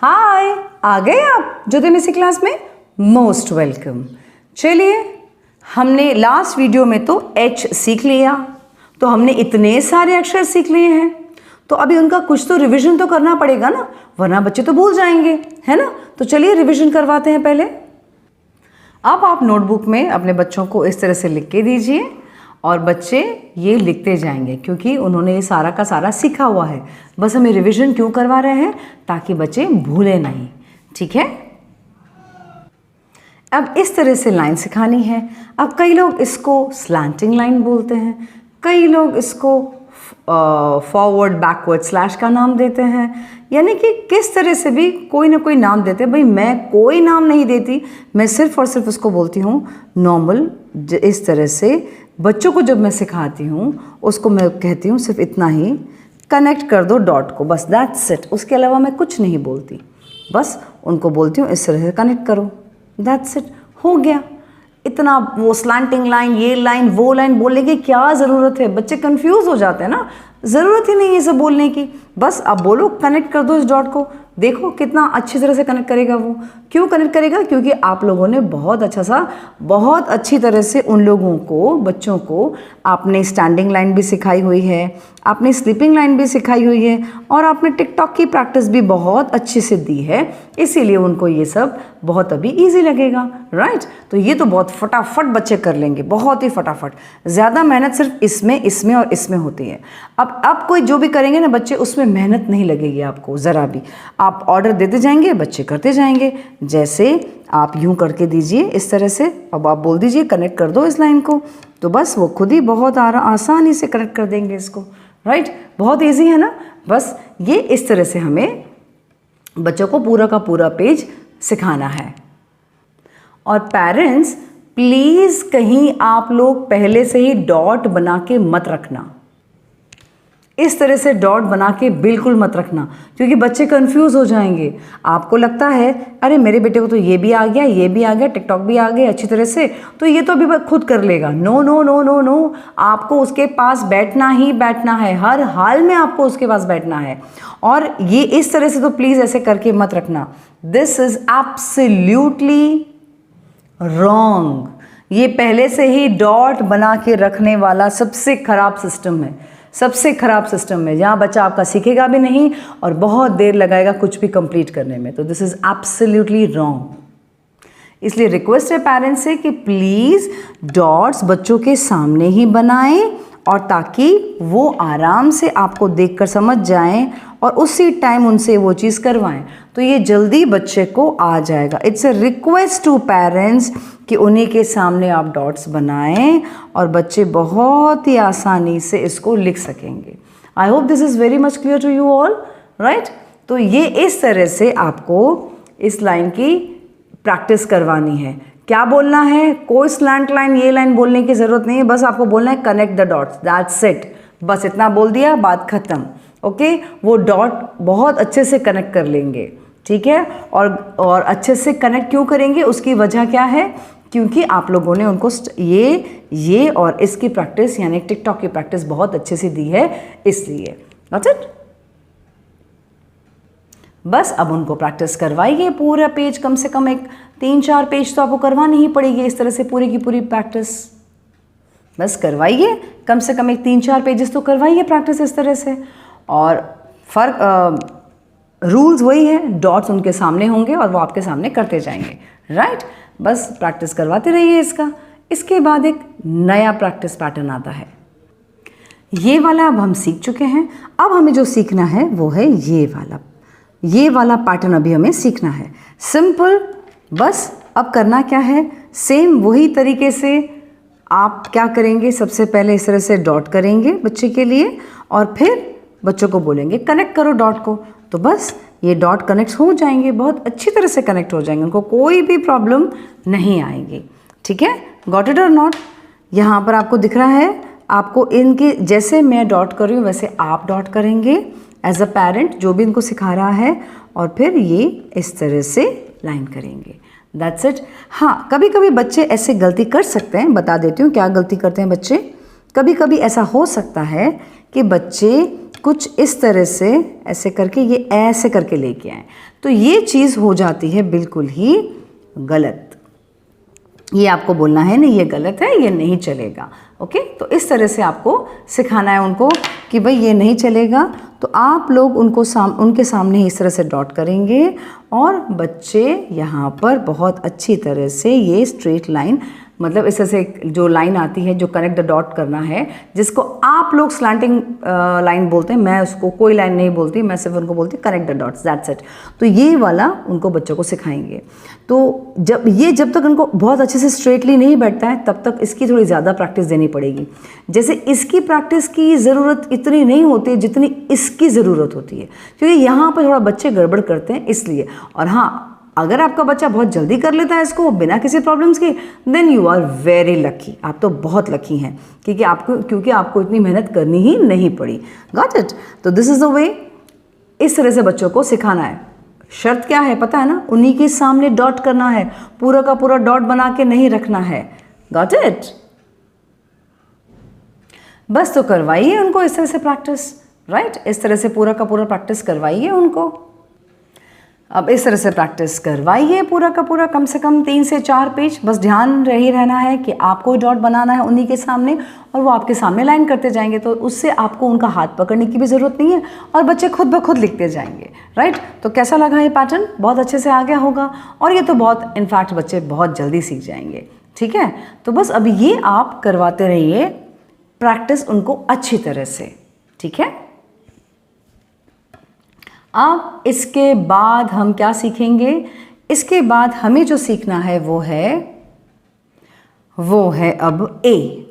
हाय, आ गए आप ज्योतिर्मयी क्लास में। Most welcome. चलिए, हमने लास्ट वीडियो में तो एच सीख लिया, तो हमने इतने सारे अक्षर सीख लिए हैं, तो अभी उनका कुछ तो रिवीजन तो करना पड़ेगा ना, वरना बच्चे तो भूल जाएंगे, है ना। तो चलिए रिवीजन करवाते हैं पहले। अब आप नोटबुक में अपने बच्चों को इस तरह से लिख के दीजिए और बच्चे ये लिखते जाएंगे, क्योंकि उन्होंने ये सारा का सारा सीखा हुआ है। बस हमें रिवीजन क्यों करवा रहे हैं, ताकि बच्चे भूले नहीं, ठीक है। अब इस तरह से लाइन सिखानी है। अब कई लोग इसको स्लैंटिंग लाइन बोलते हैं, कई लोग इसको फॉरवर्ड बैकवर्ड स्लैश का नाम देते हैं, यानी कि किस तरह से भी कोई ना कोई नाम देते हैं। भाई मैं कोई नाम नहीं देती, मैं सिर्फ और सिर्फ उसको बोलती हूँ नॉर्मल। इस तरह से बच्चों को जब मैं सिखाती हूँ उसको मैं कहती हूँ सिर्फ इतना ही, कनेक्ट कर दो डॉट को, बस दैट्स इट। उसके अलावा मैं कुछ नहीं बोलती, बस उनको बोलती हूँ इस तरह से कनेक्ट करो, दैट्स इट, हो गया। इतना वो स्लैंटिंग लाइन, ये लाइन, वो लाइन बोलने की क्या ज़रूरत है। बच्चे कंफ्यूज हो जाते हैं ना, ज़रूरत ही नहीं है ये सब बोलने की। बस अब बोलो कनेक्ट कर दो इस डॉट को, देखो कितना अच्छी तरह से कनेक्ट करेगा वो। क्यों कनेक्ट करेगा? क्योंकि आप लोगों ने बहुत अच्छी तरह से उन लोगों को, बच्चों को आपने स्टैंडिंग लाइन भी सिखाई हुई है, आपने स्लीपिंग लाइन भी सिखाई हुई है, और आपने टिकटॉक की प्रैक्टिस भी बहुत अच्छे से दी है, इसीलिए उनको ये सब बहुत अभी ईजी लगेगा, राइट। तो ये तो बहुत फटाफट बच्चे कर लेंगे, बहुत ही फटाफट। ज़्यादा मेहनत सिर्फ इसमें और इसमें होती है। अब कोई जो भी करेंगे ना बच्चे, उसमें मेहनत नहीं लगेगी आपको ज़रा भी। आप ऑर्डर देते जाएंगे, बच्चे करते जाएंगे। जैसे आप यूं करके दीजिए इस तरह से, अब आप बोल दीजिए कनेक्ट कर दो इस लाइन को, तो बस वो खुद ही बहुत आसानी से कनेक्ट कर देंगे इसको, राइट। बहुत इजी है ना। बस ये इस तरह से हमें बच्चों को पूरा का पूरा पेज सिखाना है। और पेरेंट्स प्लीज़ कहीं आप लोग पहले से ही डॉट बना के मत रखना, इस तरह से डॉट बना के बिल्कुल मत रखना, क्योंकि बच्चे कंफ्यूज हो जाएंगे। आपको लगता है अरे मेरे बेटे को तो ये भी आ गया, ये भी आ गया, टिकटॉक भी आ गया अच्छी तरह से, तो ये तो अभी खुद कर लेगा। No no no no no, आपको उसके पास बैठना ही बैठना है, हर हाल में आपको उसके पास बैठना है। और ये इस तरह से तो प्लीज़ ऐसे करके मत रखना, दिस इज एब्सोल्युटली रॉन्ग। ये पहले से ही डॉट बना के रखने वाला सबसे खराब सिस्टम है, सबसे खराब सिस्टम है, जहाँ बच्चा आपका सीखेगा भी नहीं और बहुत देर लगाएगा कुछ भी कंप्लीट करने में। तो दिस इज़ एब्सोल्युटली रॉन्ग। इसलिए रिक्वेस्ट है पेरेंट्स से कि प्लीज़ डॉट्स बच्चों के सामने ही बनाएं, और ताकि वो आराम से आपको देखकर समझ जाएं और उसी टाइम उनसे वो चीज़ करवाएं, तो ये जल्दी बच्चे को आ जाएगा। It's a request to parents कि उन्हीं के सामने आप डॉट्स बनाएं और बच्चे बहुत ही आसानी से इसको लिख सकेंगे। I hope this is very much clear to you all, right. तो ये इस तरह से आपको इस लाइन की प्रैक्टिस करवानी है। क्या बोलना है? कोई स्लैंट लाइन, ये लाइन बोलने की ज़रूरत नहीं है, बस आपको बोलना है connect the dots, that's it. बस इतना बोल दिया, बात ख़त्म। ओके, वो डॉट बहुत अच्छे से कनेक्ट कर लेंगे, ठीक है। और अच्छे से कनेक्ट क्यों करेंगे, उसकी वजह क्या है? क्योंकि आप लोगों ने उनको ये और इसकी प्रैक्टिस, यानी टिकटॉक की प्रैक्टिस बहुत अच्छे से दी है, इसलिए। Got it? बस अब उनको प्रैक्टिस करवाइए पूरा पेज, कम से कम एक 3-4 पेज तो आपको करवानी ही पड़ेगी इस तरह से, पूरी की पूरी प्रैक्टिस बस करवाइए। कम से कम एक 3-4 पेजेस तो करवाइए प्रैक्टिस इस तरह से। और रूल्स वही है, डॉट्स उनके सामने होंगे और वो आपके सामने करते जाएंगे, राइट। बस प्रैक्टिस करवाते रहिए इसका। इसके बाद एक नया प्रैक्टिस पैटर्न आता है। ये वाला अब हम सीख चुके हैं, अब हमें जो सीखना है वो है ये वाला पैटर्न अभी हमें सीखना है। सिंपल, बस अब करना क्या है, सेम वही तरीके से आप क्या करेंगे, सबसे पहले इस तरह से डॉट करेंगे बच्चे के लिए, और फिर बच्चों को बोलेंगे कनेक्ट करो डॉट को। तो बस ये डॉट कनेक्ट हो जाएंगे, बहुत अच्छी तरह से कनेक्ट हो जाएंगे, उनको कोई भी प्रॉब्लम नहीं आएगी, ठीक है। गॉट इट और नॉट? यहाँ पर आपको दिख रहा है, आपको इनके जैसे मैं डॉट कर रही हूँ वैसे आप डॉट करेंगे एज अ पेरेंट, जो भी इनको सिखा रहा है, और फिर ये इस तरह से लाइन करेंगे, दैट्स इट। हाँ, कभी कभी बच्चे ऐसे गलती कर सकते हैं, बता देती हूँ क्या गलती करते हैं बच्चे। कभी कभी ऐसा हो सकता है कि बच्चे कुछ इस तरह से ऐसे करके ये ऐसे करके लेके आए, तो ये चीज़ हो जाती है बिल्कुल ही गलत। ये आपको बोलना है नहीं, ये गलत है, ये नहीं चलेगा। ओके, तो इस तरह से आपको सिखाना है उनको कि भाई ये नहीं चलेगा। तो आप लोग उनके सामने इस तरह से डॉट करेंगे और बच्चे यहाँ पर बहुत अच्छी तरह से ये स्ट्रेट लाइन, मतलब इस तरह से जो लाइन आती है जो कनेक्ट द डॉट करना है, जिसको आप लोग स्लैंटिंग लाइन बोलते हैं, मैं उसको कोई लाइन नहीं बोलती, मैं सिर्फ उनको बोलती connect the dots, that's it. तो ये वाला उनको बच्चों को सिखाएंगे। तो जब तक उनको बहुत अच्छे से स्ट्रेटली नहीं बैठता है तब तक इसकी थोड़ी ज़्यादा प्रैक्टिस देनी पड़ेगी। जैसे इसकी प्रैक्टिस की ज़रूरत इतनी नहीं होती जितनी इसकी ज़रूरत होती है, क्योंकि यहाँ पर थोड़ा बच्चे गड़बड़ करते हैं इसलिए। और हाँ, अगर आपका बच्चा बहुत जल्दी कर लेता है इसको बिना किसी प्रॉब्लम्स के, then you are very lucky, आप तो बहुत लकी हैं, क्योंकि आपको इतनी मेहनत करनी ही नहीं पड़ी। Got it? तो दिस इज़ द वे, इस तरह से बच्चों को सिखाना है। शर्त क्या है पता है ना? उन्हीं के सामने डॉट करना है, पूरा का पूरा डॉट बना के नहीं रखना है। Got it? बस तो करवाइए उनको इस तरह से प्रैक्टिस, राइट? इस तरह से पूरा का पूरा प्रैक्टिस करवाइए उनको। अब इस तरह से प्रैक्टिस करवाइए पूरा का पूरा, कम से कम 3 से 4 पेज। बस ध्यान रही रहना है कि आपको डॉट बनाना है उन्हीं के सामने, और वो आपके सामने लाइन करते जाएंगे, तो उससे आपको उनका हाथ पकड़ने की भी ज़रूरत नहीं है और बच्चे खुद ब खुद लिखते जाएंगे, राइट? तो कैसा लगा ये पैटर्न? बहुत अच्छे से आ गया होगा, और ये तो बहुत, इनफैक्ट बच्चे बहुत जल्दी सीख जाएंगे। ठीक है, तो बस अब ये आप करवाते रहिए प्रैक्टिस उनको अच्छी तरह से। ठीक है, अब इसके बाद हम क्या सीखेंगे? इसके बाद हमें जो सीखना है वो है अब ए,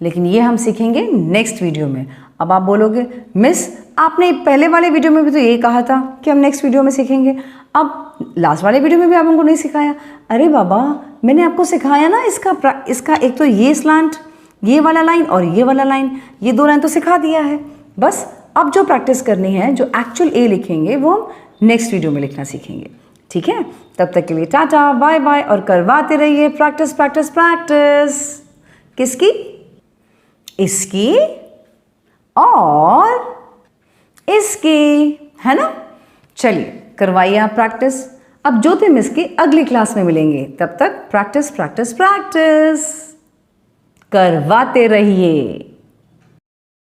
लेकिन ये हम सीखेंगे नेक्स्ट वीडियो में। अब आप बोलोगे मिस आपने पहले वाले वीडियो में भी तो ये कहा था कि हम नेक्स्ट वीडियो में सीखेंगे, अब लास्ट वाले वीडियो में भी आप हमको नहीं सिखाया। अरे बाबा, मैंने आपको सिखाया ना इसका एक तो ये स्लैंट, ये वाला लाइन और ये वाला लाइन, ये 2 लाइन तो सिखा दिया है। बस अब जो प्रैक्टिस करनी है, जो एक्चुअल ए लिखेंगे, वो हम नेक्स्ट वीडियो में लिखना सीखेंगे। ठीक है, तब तक के लिए टाटा बाय बाय, और करवाते रहिए प्रैक्टिस प्रैक्टिस प्रैक्टिस। किसकी? इसकी और इसकी, है ना? चलिए करवाइए आप प्रैक्टिस। अब ज्योति मिस की अगली क्लास में मिलेंगे, तब तक प्रैक्टिस प्रैक्टिस प्रैक्टिस करवाते रहिए।